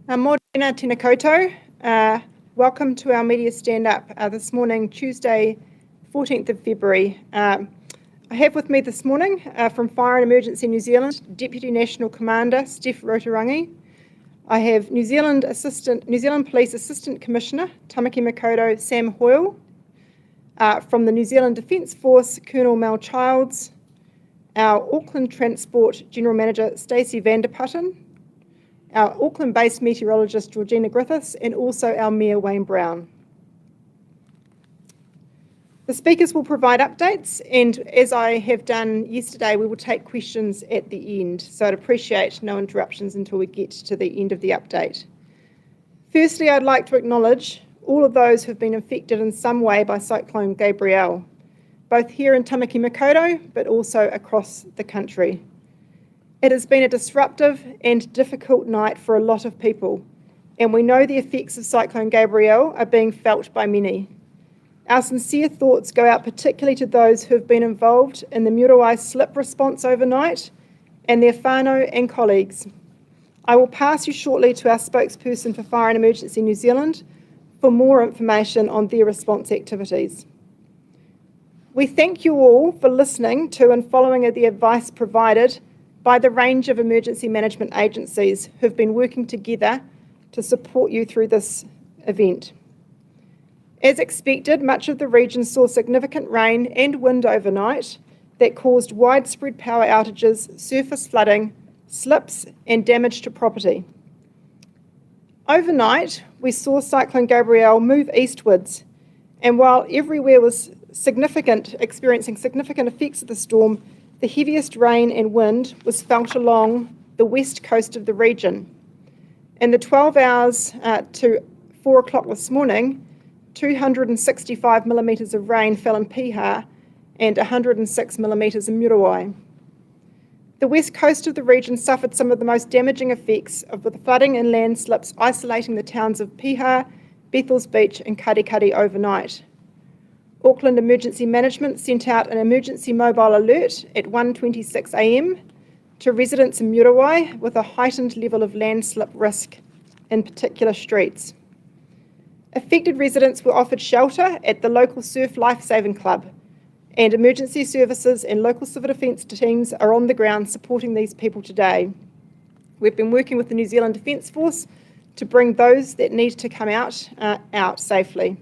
Mō tēnā tēnā koutou. Welcome to our media stand-up this morning, Tuesday, 14th of February. I have with me this morning from Fire and Emergency New Zealand, Deputy National Commander Steph Rotarangi. I have New Zealand Police Assistant Commissioner Tamaki Makaurau Sam Hoyle. From the New Zealand Defence Force, Colonel Mel Childs. Our Auckland Transport General Manager Stacey Vanderputten. Our Auckland-based meteorologist Georgina Griffiths, and also our Mayor Wayne Brown. The speakers will provide updates, and as I have done yesterday, we will take questions at the end, so I'd appreciate no interruptions until we get to the end of the update. Firstly, I'd like to acknowledge all of those who have been affected in some way by Cyclone Gabrielle, both here in Tamaki Makaurau, but also across the country. It has been a disruptive and difficult night for a lot of people, and we know the effects of Cyclone Gabrielle are being felt by many. Our sincere thoughts go out particularly to those who have been involved in the Muriwai slip response overnight and their whānau and colleagues. I will pass you shortly to our spokesperson for Fire and Emergency New Zealand for more information on their response activities. We thank you all for listening to and following the advice provided by the range of emergency management agencies who've been working together to support you through this event. As expected, much of the region saw significant rain and wind overnight that caused widespread power outages, surface flooding, slips, and damage to property. Overnight, we saw Cyclone Gabrielle move eastwards, and while everywhere was experiencing significant effects of the storm, the heaviest rain and wind was felt along the west coast of the region. In the 12 hours to 4 o'clock this morning, 265 millimetres of rain fell in Piha and 106 millimetres in Muriwai. The west coast of the region suffered some of the most damaging effects of the flooding and landslips, isolating the towns of Piha, Bethells Beach and Karikari overnight. Auckland Emergency Management sent out an emergency mobile alert at 1:26 a.m. to residents in Muriwai with a heightened level of landslip risk in particular streets. Affected residents were offered shelter at the local Surf Lifesaving Club, and emergency services and local civil defence teams are on the ground supporting these people today. We've been working with the New Zealand Defence Force to bring those that need to come out safely.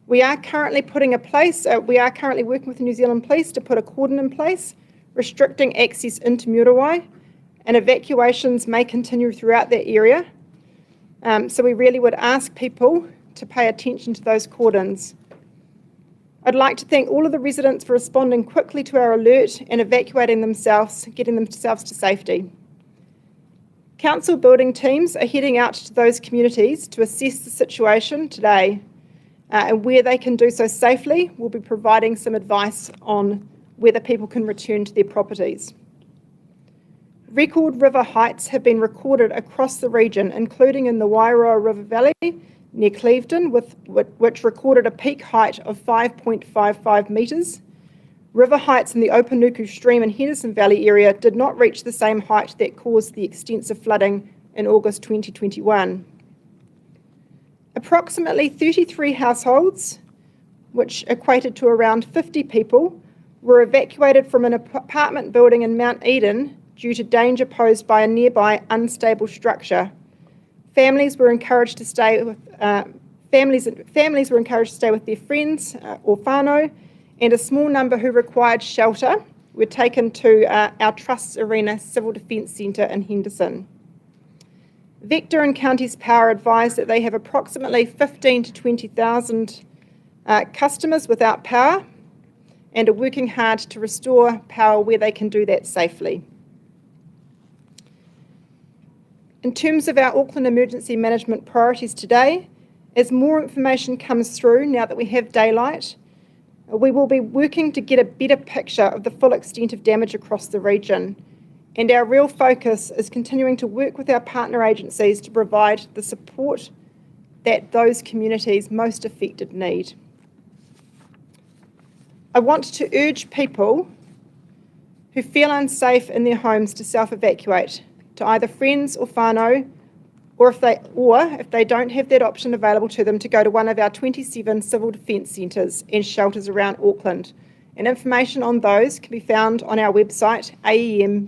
We are currently working with the New Zealand Police to put a cordon in place, restricting access into Muriwai, and evacuations may continue throughout that area. So we really would ask people to pay attention to those cordons. I'd like to thank all of the residents for responding quickly to our alert and evacuating themselves, getting themselves to safety. Council building teams are heading out to those communities to assess the situation today. And where they can do so safely, we'll be providing some advice on whether people can return to their properties. Record river heights have been recorded across the region, including in the Wairoa River Valley near Clevedon, which recorded a peak height of 5.55 metres. River heights in the Opanuku Stream and Henderson Valley area did not reach the same height that caused the extensive flooding in August 2021. Approximately 33 households, which equated to around 50 people, were evacuated from an apartment building in Mount Eden due to danger posed by a nearby unstable structure. Families were encouraged to stay with their friends or whānau, and a small number who required shelter were taken to our Trusts Arena Civil Defence Centre in Henderson. Vector and Counties Power advised that they have approximately 15 to 20,000 customers without power and are working hard to restore power where they can do that safely. In terms of our Auckland Emergency Management priorities today, as more information comes through now that we have daylight, we will be working to get a better picture of the full extent of damage across the region. And our real focus is continuing to work with our partner agencies to provide the support that those communities most affected need. I want to urge people who feel unsafe in their homes to self-evacuate. to either friends or whānau, or if they don't have that option available to them, to go to one of our 27 civil defence centres and shelters around Auckland. And information on those can be found on our website, aem.org.nz.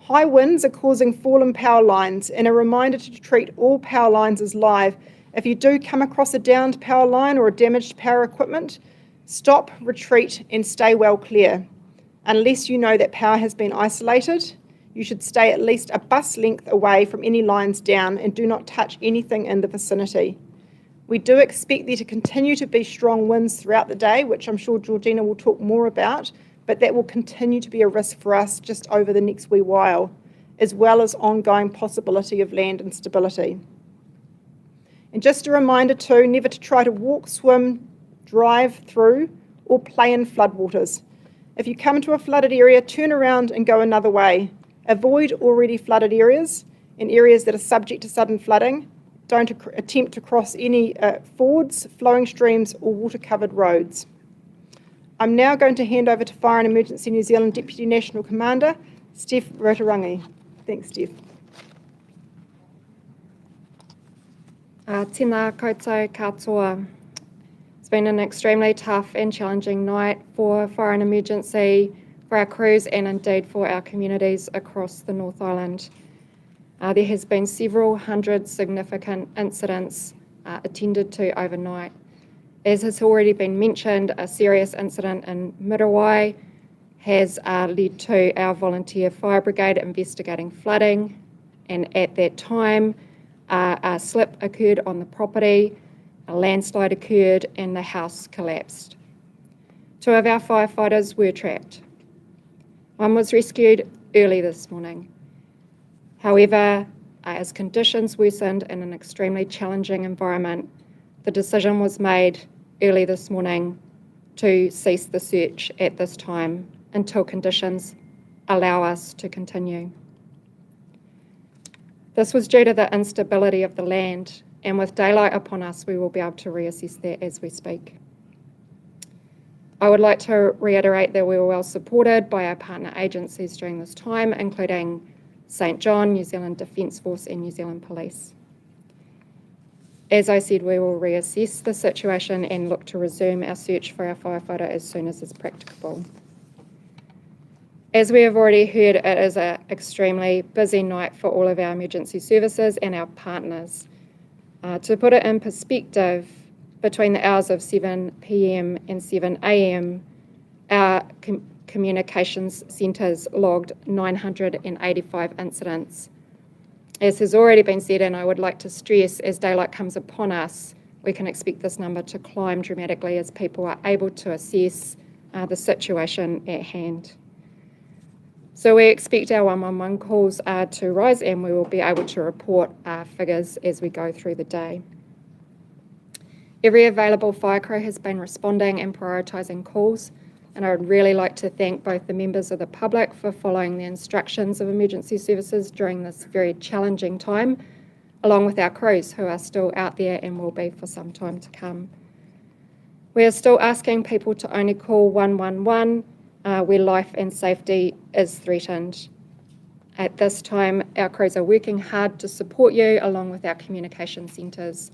High winds are causing fallen power lines, and a reminder to treat all power lines as live. If you do come across a downed power line or a damaged power equipment, stop, retreat, and stay well clear. Unless you know that power has been isolated, you should stay at least a bus length away from any lines down and do not touch anything in the vicinity. We do expect there to continue to be strong winds throughout the day, which I'm sure Georgina will talk more about, but that will continue to be a risk for us just over the next wee while, as well as ongoing possibility of land instability. And just a reminder too, never to try to walk, swim, drive through, or play in floodwaters. If you come to a flooded area, turn around and go another way. Avoid already flooded areas and areas that are subject to sudden flooding. Don't attempt to cross any fords, flowing streams, or water-covered roads. I'm now going to hand over to Fire and Emergency New Zealand Deputy National Commander, Steph Rotarangi. Thanks, Steph. Tēnā koutou katoa. It's been an extremely tough and challenging night for Fire and Emergency, for our crews, and indeed for our communities across the North Island. There has been several hundred significant incidents attended to overnight. As has already been mentioned, a serious incident in Muriwai has led to our volunteer fire brigade investigating flooding, and at that time a slip occurred on the property, a landslide occurred, and the house collapsed. 2 of our firefighters were trapped. One was rescued early this morning. However, as conditions worsened in an extremely challenging environment, the decision was made early this morning to cease the search at this time until conditions allow us to continue. This was due to the instability of the land, and with daylight upon us, we will be able to reassess that as we speak. I would like to reiterate that we were well supported by our partner agencies during this time, including St John, New Zealand Defence Force, and New Zealand Police. As I said, we will reassess the situation and look to resume our search for our firefighter as soon as is practicable. As we have already heard, it is an extremely busy night for all of our emergency services and our partners. To put it in perspective, between the hours of 7 p.m. and 7 a.m, our communications centres logged 985 incidents. As has already been said, and I would like to stress, as daylight comes upon us, we can expect this number to climb dramatically as people are able to assess the situation at hand. So we expect our 111 calls to rise, and we will be able to report figures as we go through the day. Every available fire crew has been responding and prioritising calls, and I would really like to thank both the members of the public for following the instructions of emergency services during this very challenging time, along with our crews who are still out there and will be for some time to come. We are still asking people to only call 111 where life and safety is threatened. At this time, our crews are working hard to support you along with our communication centres.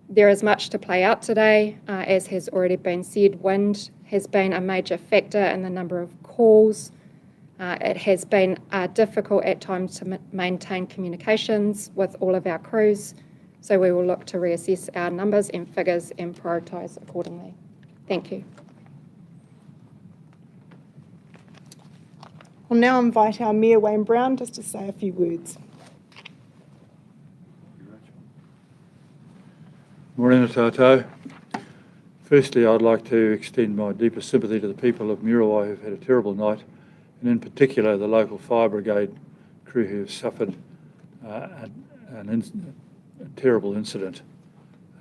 There is much to play out today. As has already been said, wind has been a major factor in the number of calls. It has been difficult at times to maintain communications with all of our crews, so we will look to reassess our numbers and figures and prioritise accordingly. Thank you. I'll now invite our Mayor Wayne Brown just to say a few words. Morena tātou. Firstly, I'd like to extend my deepest sympathy to the people of Muriwai who've had a terrible night, and in particular the local fire brigade crew who have suffered a terrible incident.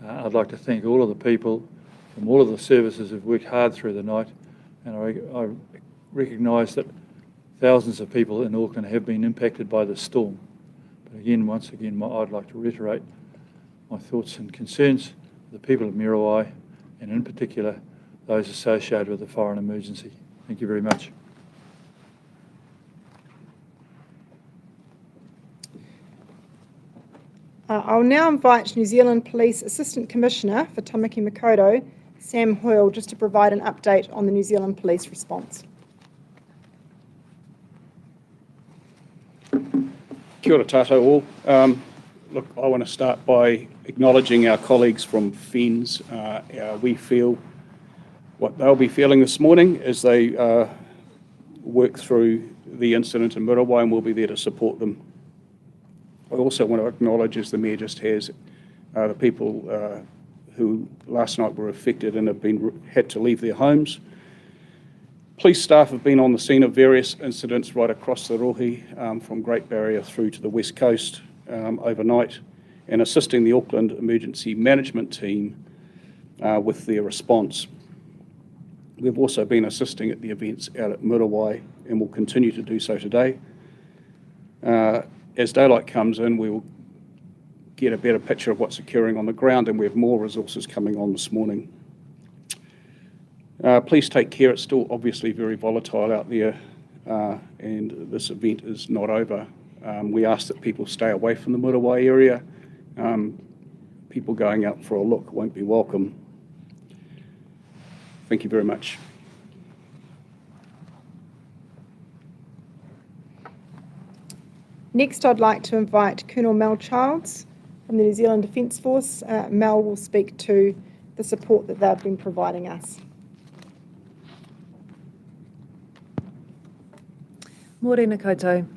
I'd like to thank all of the people from all of the services who've worked hard through the night, and I recognise that thousands of people in Auckland have been impacted by the storm. But again, once again, I'd like to reiterate my thoughts and concerns for the people of Muriwai, and in particular those associated with the fire and emergency. Thank you very much. I'll now invite New Zealand Police Assistant Commissioner for Tamaki Makaurau, Sam Hoyle, just to provide an update on the New Zealand Police response. Kia ora tātou all. Look, I want to start by acknowledging our colleagues from FENS. We feel what they'll be feeling this morning as they work through the incident in Muriwai, and we'll be there to support them. I also want to acknowledge, as the Mayor just has, the people who last night were affected and have had to leave their homes. Police staff have been on the scene of various incidents right across the Rohe, from Great Barrier through to the West Coast overnight, and assisting the Auckland Emergency Management team with their response. We've also been assisting at the events out at Muriwai and will continue to do so today. As daylight comes in, we will get a better picture of what's occurring on the ground, and we have more resources coming on this morning. Please take care. It's still obviously very volatile out there, and this event is not over. We ask that people stay away from the Muriwai area. People going out for a look won't be welcome. Thank you very much. Next, I'd like to invite Colonel Mel Childs from the New Zealand Defence Force. Mel will speak to the support that they've been providing us. Morena koutou.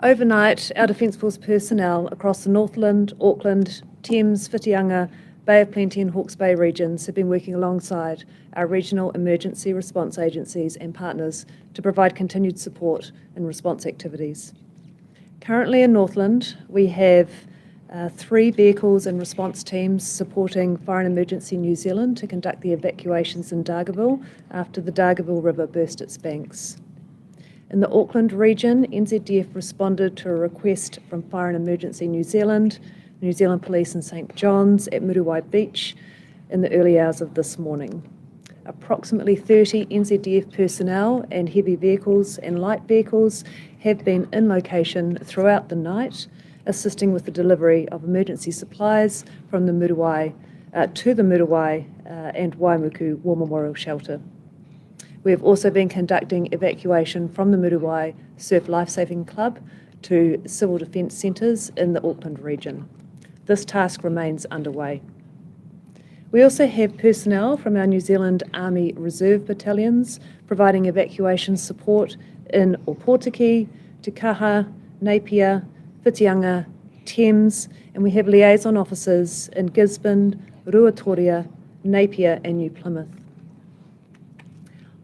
Overnight, our Defence Force personnel across the Northland, Auckland, Thames, Whitianga, Bay of Plenty and Hawke's Bay regions have been working alongside our regional emergency response agencies and partners to provide continued support in response activities. Currently in Northland, we have 3 vehicles and response teams supporting Fire and Emergency New Zealand to conduct the evacuations in Dargaville after the Dargaville River burst its banks. In the Auckland region, NZDF responded to a request from Fire and Emergency New Zealand, New Zealand Police and St John's at Muriwai Beach in the early hours of this morning. Approximately 30 NZDF personnel and heavy vehicles and light vehicles have been in location throughout the night, assisting with the delivery of emergency supplies from the Muriwai to the Muriwai and Waimuku War Memorial Shelter. We have also been conducting evacuation from the Muriwai Surf Lifesaving Club to civil defence centres in the Auckland region. This task remains underway. We also have personnel from our New Zealand Army Reserve battalions providing evacuation support in Opotiki, Te Kaha, Napier, Whitianga, Thames, and we have liaison officers in Gisborne, Ruatoria, Napier and New Plymouth.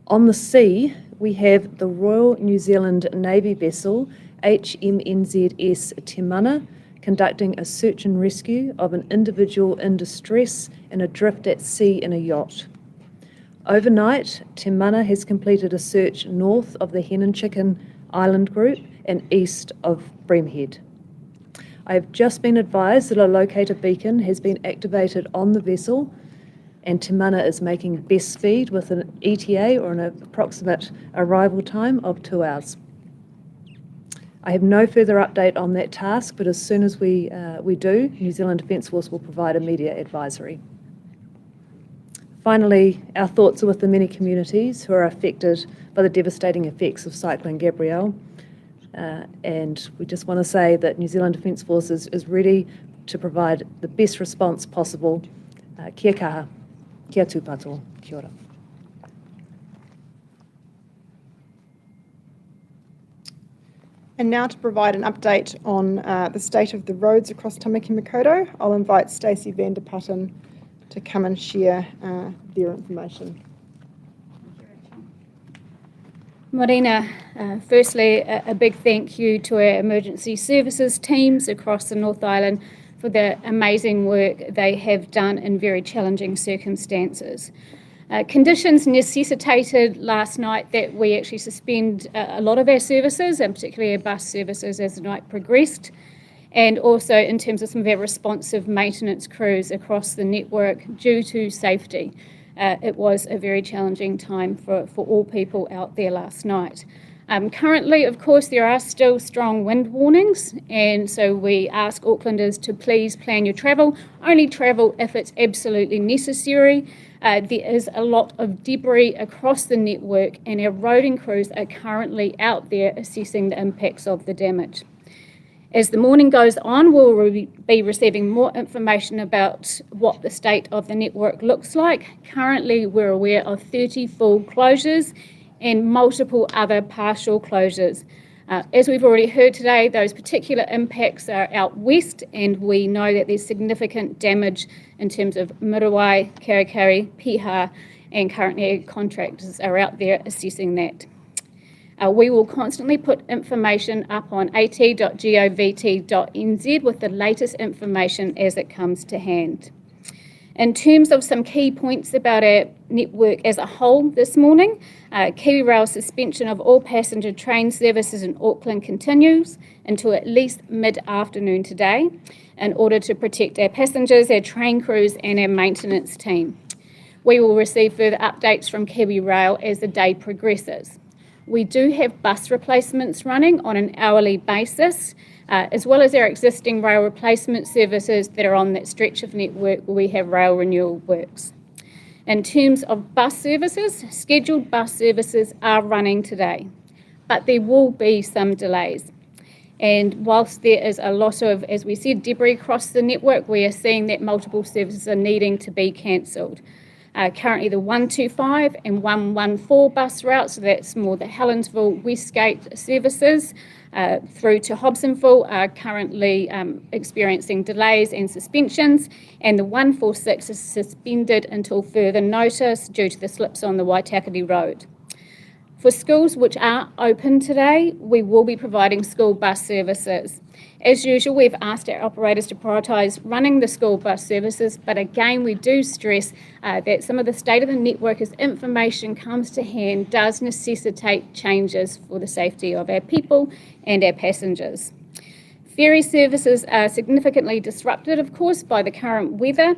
On the sea, we have the Royal New Zealand Navy vessel HMNZS Te Mana conducting a search and rescue of an individual in distress and adrift at sea in a yacht. Overnight, Te Mana has completed a search north of the Hen and Chicken Island group and east of Breamhead. I have just been advised that a locator beacon has been activated on the vessel, and Te Mana is making best speed with an ETA, or an approximate arrival time, of 2 hours. I have no further update on that task, but as soon as we do, New Zealand Defence Force will provide immediate advisory. Finally, our thoughts are with the many communities who are affected by the devastating effects of Cyclone Gabrielle. And we just want to say that New Zealand Defence Force is ready to provide the best response possible. Kia kaha, kia tūpato, kia ora. And now to provide an update on the state of the roads across Tamaki Makaurau, I'll invite Stacey van der Putten to come and share their information. Morena, firstly, a big thank you to our emergency services teams across the North Island for the amazing work they have done in very challenging circumstances. Conditions necessitated last night that we actually suspend a lot of our services, and particularly our bus services, as the night progressed, and also in terms of some of our responsive maintenance crews across the network due to safety. It was a very challenging time for all people out there last night. Currently, of course, there are still strong wind warnings, and so we ask Aucklanders to please plan your travel. Only travel if it's absolutely necessary. There is a lot of debris across the network, and our roading crews are currently out there assessing the impacts of the damage. As the morning goes on, we'll be receiving more information about what the state of the network looks like. Currently, we're aware of 30 full closures and multiple other partial closures. As we've already heard today, those particular impacts are out west, and we know that there's significant damage in terms of Muriwai, Karakari, Piha, and currently contractors are out there assessing that. We will constantly put information up on at.govt.nz with the latest information as it comes to hand. In terms of some key points about our network as a whole this morning, KiwiRail's suspension of all passenger train services in Auckland continues until at least mid-afternoon today in order to protect our passengers, our train crews and our maintenance team. We will receive further updates from KiwiRail as the day progresses. We do have bus replacements running on an hourly basis, as well as our existing rail replacement services that are on that stretch of network where we have rail renewal works. In terms of bus services, scheduled bus services are running today, but there will be some delays. And whilst there is a lot of, as we said, debris across the network, we are seeing that multiple services are needing to be cancelled. Currently the 125 and 114 bus routes, so that's more the Helensville Westgate services, through to Hobsonville are currently experiencing delays and suspensions, and the 146 is suspended until further notice due to the slips on the Waitakere Road. For schools which are open today, we will be providing school bus services. As usual, we've asked our operators to prioritise running the school bus services, but again, we do stress that some of the state of the network as information comes to hand does necessitate changes for the safety of our people and our passengers. Ferry services are significantly disrupted, of course, by the current weather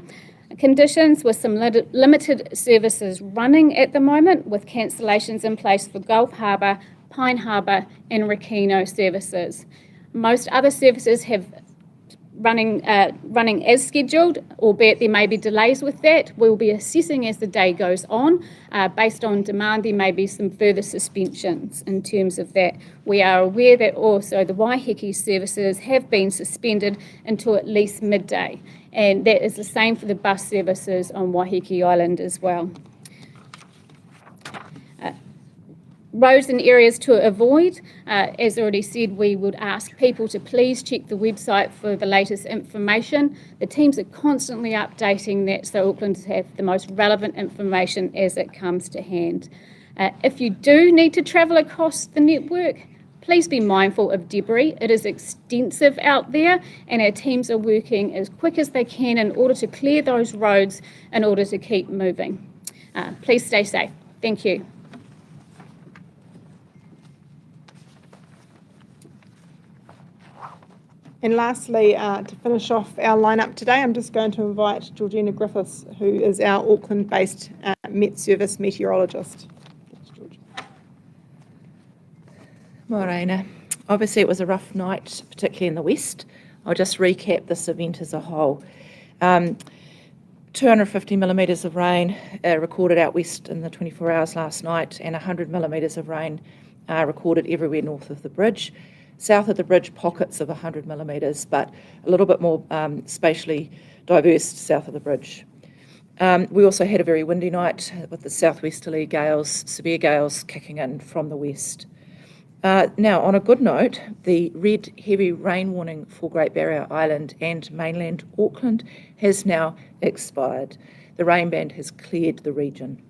conditions, with some limited services running at the moment, with cancellations in place for Gulf Harbour, Pine Harbour and Rakino services. Most other services have running as scheduled, albeit there may be delays with that. We'll be assessing as the day goes on. Based on demand, there may be some further suspensions in terms of that. We are aware that also the Waiheke services have been suspended until at least midday, and that is the same for the bus services on Waiheke Island as well. Roads and areas to avoid. As already said, we would ask people to please check the website for the latest information. The teams are constantly updating that so Aucklanders have the most relevant information as it comes to hand. If you do need to travel across the network, please be mindful of debris. It is extensive out there, and our teams are working as quick as they can in order to clear those roads in order to keep moving. Please stay safe. Thank you. And lastly, to finish off our lineup today, I'm just going to invite Georgina Griffiths, who is our Auckland-based Met Service meteorologist. Thanks, George. Morena. Obviously it was a rough night, particularly in the west. I'll just recap this event as a whole. 250 millimetres of rain recorded out west in the 24 hours last night, and 100 millimetres of rain recorded everywhere north of the bridge. South of the bridge, pockets of 100 millimetres, but a little bit more spatially diverse south of the bridge. We also had a very windy night with the southwesterly gales, severe gales kicking in from the west. Now, on a good note, the red heavy rain warning for Great Barrier Island and mainland Auckland has now expired. The rain band has cleared the region.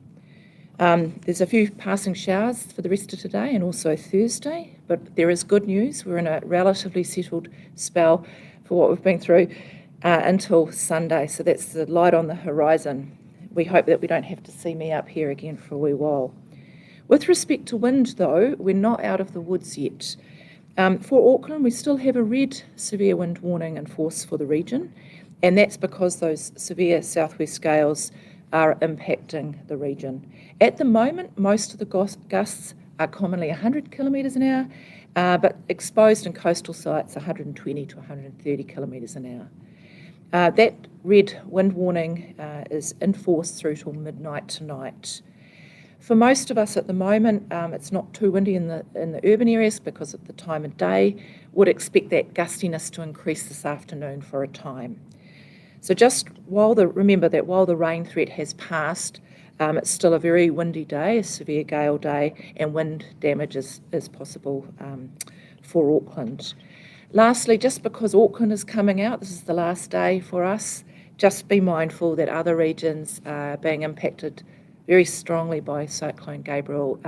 There's a few passing showers for the rest of today and also Thursday, but there is good news. We're in a relatively settled spell for what we've been through until Sunday, so that's the light on the horizon. We hope that we don't have to see me up here again for a wee while. With respect to wind, though, we're not out of the woods yet. For Auckland, we still have a red severe wind warning in force for the region, and that's because those severe southwest gales are impacting the region. At the moment, most of the gusts are commonly 100 kilometres an hour, but exposed and coastal sites 120 to 130 kilometres an hour. That red wind warning is in force through till midnight tonight. For most of us at the moment, it's not too windy in the urban areas because of the time of day. Would expect that gustiness to increase this afternoon for a time. So just remember that while the rain threat has passed, it's still a very windy day, a severe gale day, and wind damage is possible for Auckland. Lastly, just because Auckland is coming out, this is the last day for us, just be mindful that other regions are being impacted very strongly by Cyclone Gabrielle,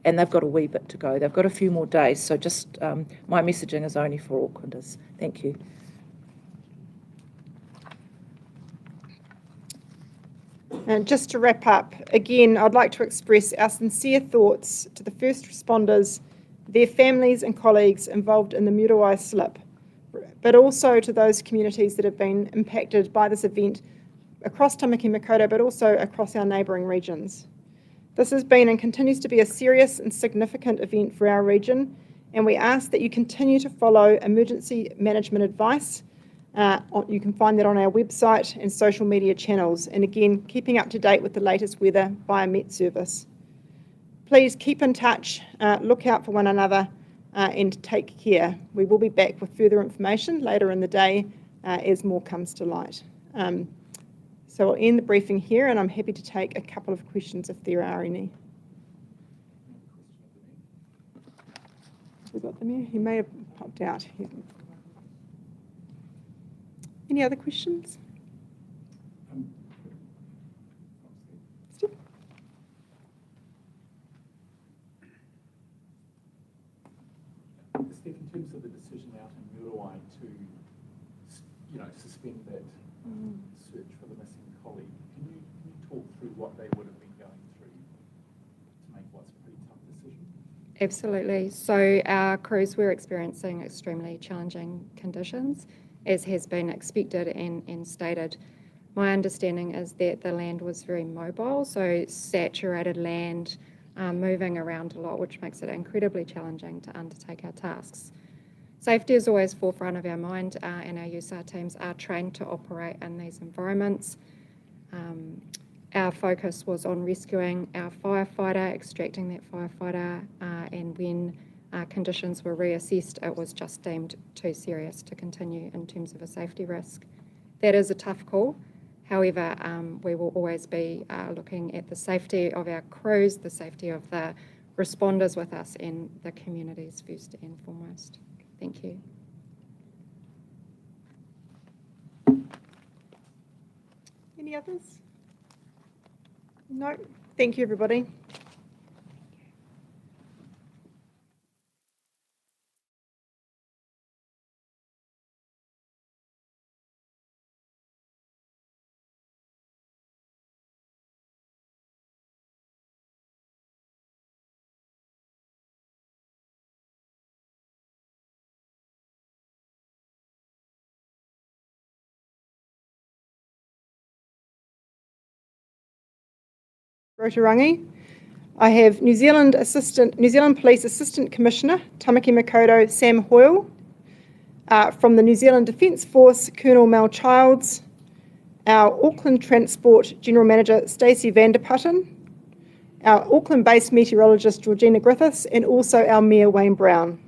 and they've got a wee bit to go. They've got a few more days, so just my messaging is only for Aucklanders. Thank you. And just to wrap up, again, I'd like to express our sincere thoughts to the first responders, their families and colleagues involved in the Muriwai slip, but also to those communities that have been impacted by this event across Tamaki Makaurau, but also across our neighbouring regions. This has been and continues to be a serious and significant event for our region, and we ask that you continue to follow emergency management advice. You can find that on our website and social media channels, and again, keeping up to date with the latest weather via Met Service. Please keep in touch, look out for one another, and take care. We will be back with further information later in the day as more comes to light. So I'll end the briefing here, and I'm happy to take a couple of questions if there are any. Have we got them here? He may have popped out. Any other questions? Steve? Steve, in terms of the decision out in Muriwai to, suspend that search for the missing colleague, can you talk through what they would have been going through to make what's a pretty tough decision? Absolutely. So our crews were experiencing extremely challenging conditions, as has been expected and stated. My understanding is that the land was very mobile, so saturated land, moving around a lot, which makes it incredibly challenging to undertake our tasks. Safety is always forefront of our mind, and our USAR teams are trained to operate in these environments. Our focus was on rescuing our firefighter, extracting that firefighter, and when conditions were reassessed, it was just deemed too serious to continue in terms of a safety risk. That is a tough call. However, we will always be looking at the safety of our crews, the safety of the responders with us, and the communities first and foremost. Thank you. Any others? No. Thank you, everybody. Rotorangi. I have New Zealand Police Assistant Commissioner, Tamaki Makaurau, Sam Hoyle. From the New Zealand Defence Force, Colonel Mel Childs. Our Auckland Transport General Manager, Stacey Vanderputten. Our Auckland-based meteorologist, Georgina Griffiths, and also our Mayor, Wayne Brown.